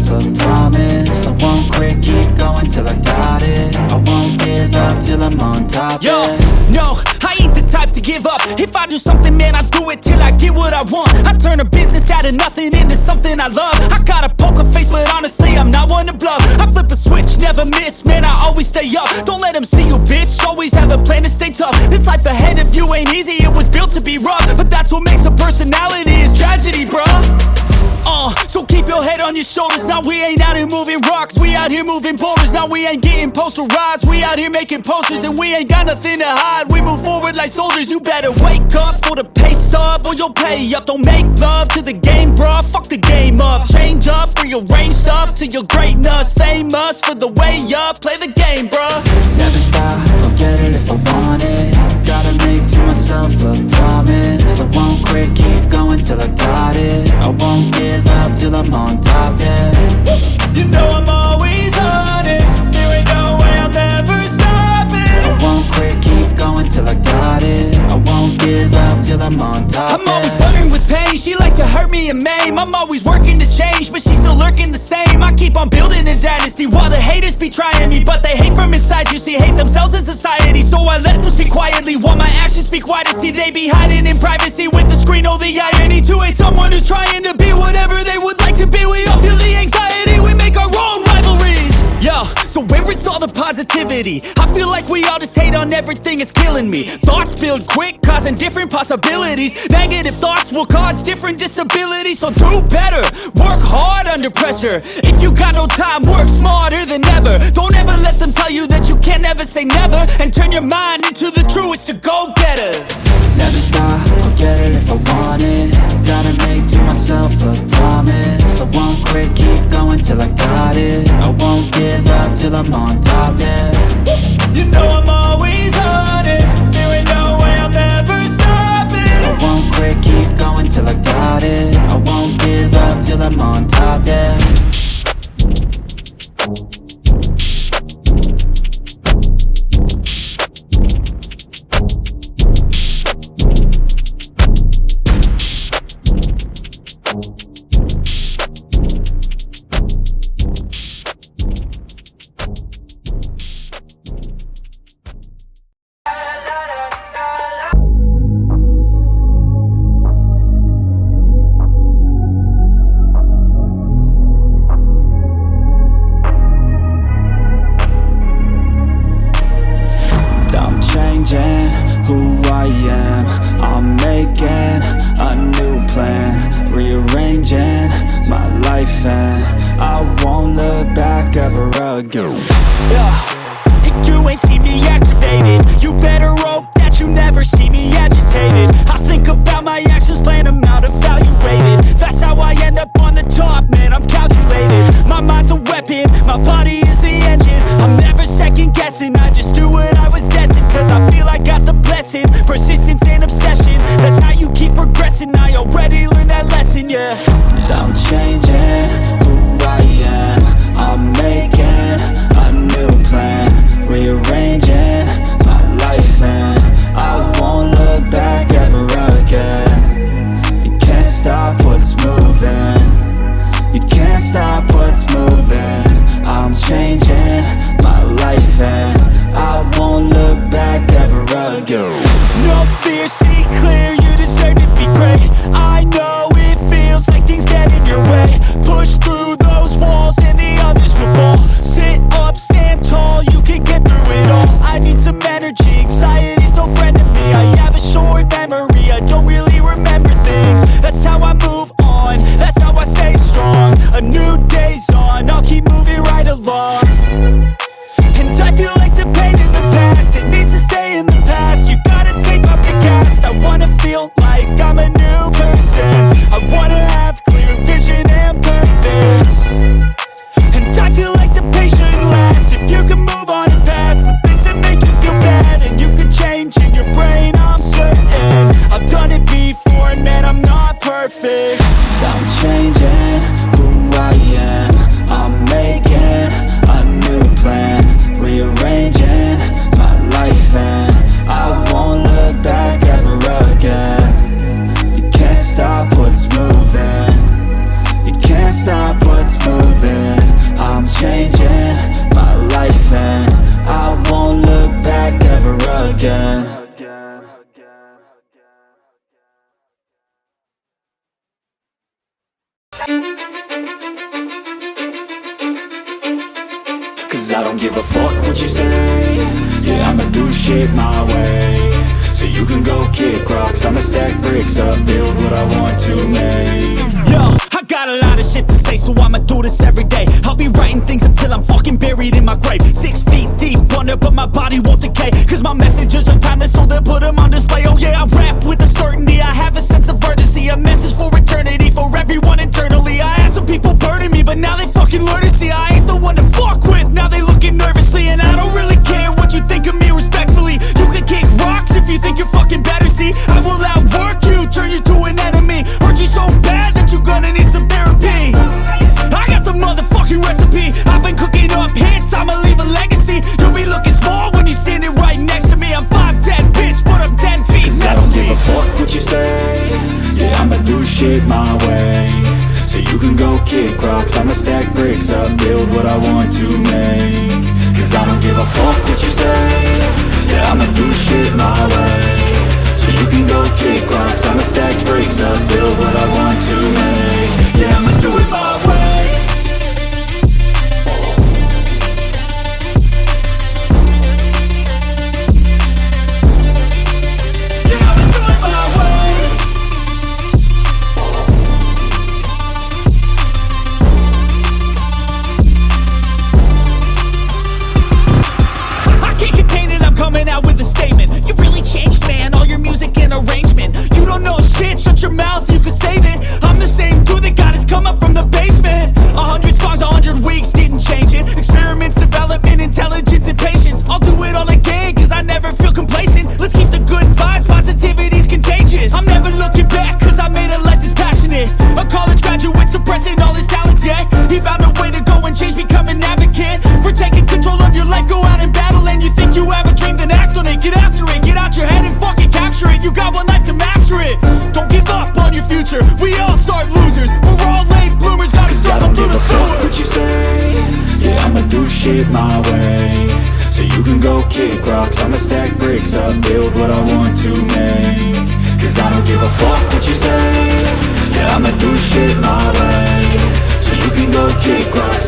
a promise. I won't quit, keep going till I got it. I won't give up till I'm on top. Yo, no, I ain't the type to give up. If I do something, man, I do it till I get what I want. I turn a business out of nothing into something I love. I got a poker face, but honestly, I'm not one to bluff. I flip a switch, never miss, man, I always stay up. Don't let them see you, bitch, always have a plan to stay tough. This life ahead of you ain't easy, it was built to be rough. But that's what makes a personality, is tragedy, bruh. So keep your head on your shoulders. Now we ain't out here moving rocks, we out here moving boulders. Now we ain't getting posterized, we out here making posters. And we ain't got nothing to hide, we move forward like soldiers. You better wake up for the pay stub, or you'll pay up. Don't make love to the game, bruh, fuck the game up. Change up, rearrange stuff to your greatness. Famous for the way up, play the game, bruh. Never stop, I'll get it if I want it. Gotta make to myself a promise. I won't quit, keep going till I got it. I won't give up till I'm on top, yeah. You know I'm always honest, there ain't no way I'm ever stopping. I won't quit, keep going till I got it. I won't give up till I'm on top, I'm always flirting with pain, she like to hurt me and maim. I'm always working to change, but she's still lurking the same. I keep on building a dynasty while the haters be trying me. But they hate from inside, you see, hate themselves in society. So I let them speak quietly while my actions speak wider. See, they be hiding in privacy with the screen, oh the irony. To hate someone who's trying to be whatever they would like to be. We all feel the anxiety, we make our own rivalries. Yo, so where is all the positivity? I feel like we all just hate on everything, it's killing me. Thoughts build quick, causing different possibilities. Negative thoughts will cause different disabilities. So do better, work hard under pressure. If you got no time, work smarter than ever. Don't ever let them tell you that you can't never say never. And turn your mind into the truest of go-getters. Never stop, I'll get it if I want it. Gotta make to myself a promise. I won't quit, keep going till I got it. I won't give up till I'm on top, yeah. You know I'm always honest, there ain't no way I'm ever stopping. I won't quit, keep going till I got it. I won't give up till I'm on top, yeah. Who I am, I'm making a new plan, rearranging my life, and I won't look back ever again. You ain't see me activated, you better hope that you never see me agitated. I think about my actions, plan them out, evaluated. That's how I end up on the top, man, I'm calculated. My mind's a weapon, my body is the engine. I'm never second guessing, I just do what I was destined. Cause I feel I got the blessing, persistence and obsession. That's how you keep progressing, I already learned that lesson, yeah. I'm changing who I am, I'm making a new plan, rearranging my life, and I won't look back ever again. You can't stop what's moving, you can't stop what's moving. I'm changing my life, and I won't look back ever again. No fear, see clear, you deserve to be great. I know it feels like things get in your way. Push through Cause I don't give a fuck what you say. Yeah, I'ma do shit my way. So you can go kick rocks, I'ma stack bricks up, build what I want to make. Yo, I got a lot of shit to say, so I'ma do this every day. I'll be writing things until I'm fucking buried in my grave. 6 feet deep under, but my body won't decay. Cause my messages are timeless, so they'll put them on display. Oh yeah, I rap with a certainty, I have a sense of urgency. A message for eternity, for everyone internally. I had some people burning me, but now they fucking learn to see I ain't the one to fuck with, now they looking nervously. And I don't really care what you think of me, respectfully. You can kick rocks if you think you're fucking better, see. I will outwork you, turn you to an enemy. Hurt you so bad that you're gonna need some therapy. I got the motherfucking recipe, I've been cooking up hits, I'ma leave a legacy. You'll be looking small when you're standing right next to me. I'm 5'10", bitch, but I'm 10 feet next to me. I don't give a fuck what you say. Yeah, I'ma do shit my way. So you can go kick rocks, I'ma stack bricks up, build what I want to make. Cause I don't give a fuck what you say. Yeah, I'ma do shit my way. So you can go kick rocks, I'ma stack bricks up, build what I want to make. Yeah, I'ma do it my way. Coming out with a statement. You really changed, man, all your music and arrangement. You don't know shit, shut your mouth, you can save it. I'm the same dude that got his come up from the basement. 100 songs, 100 weeks, didn't change it. Experiments, development, intelligence, and patience. I'll do it all again, cause I never feel complacent. Let's keep the good vibes, positivity's contagious. I'm never looking back, cause I made a life that's passionate. A college graduate suppressing all his talents, yeah. He found a way to go and change, become an advocate. For taking control of your life, go out and battle. And you think you have a dream, then act on it. Get after it, get out your head and fucking capture it. You got one life to master it. Don't give up on your future, we all start losers. We're all late bloomers, gotta struggle through the sewer. What you say? Yeah, I'ma do shit my way. So you can go kick rocks, I'ma stack bricks up, build what I want to make. Cause I don't give a fuck what you say. Yeah, I'ma do shit my way. So you can go kick rocks,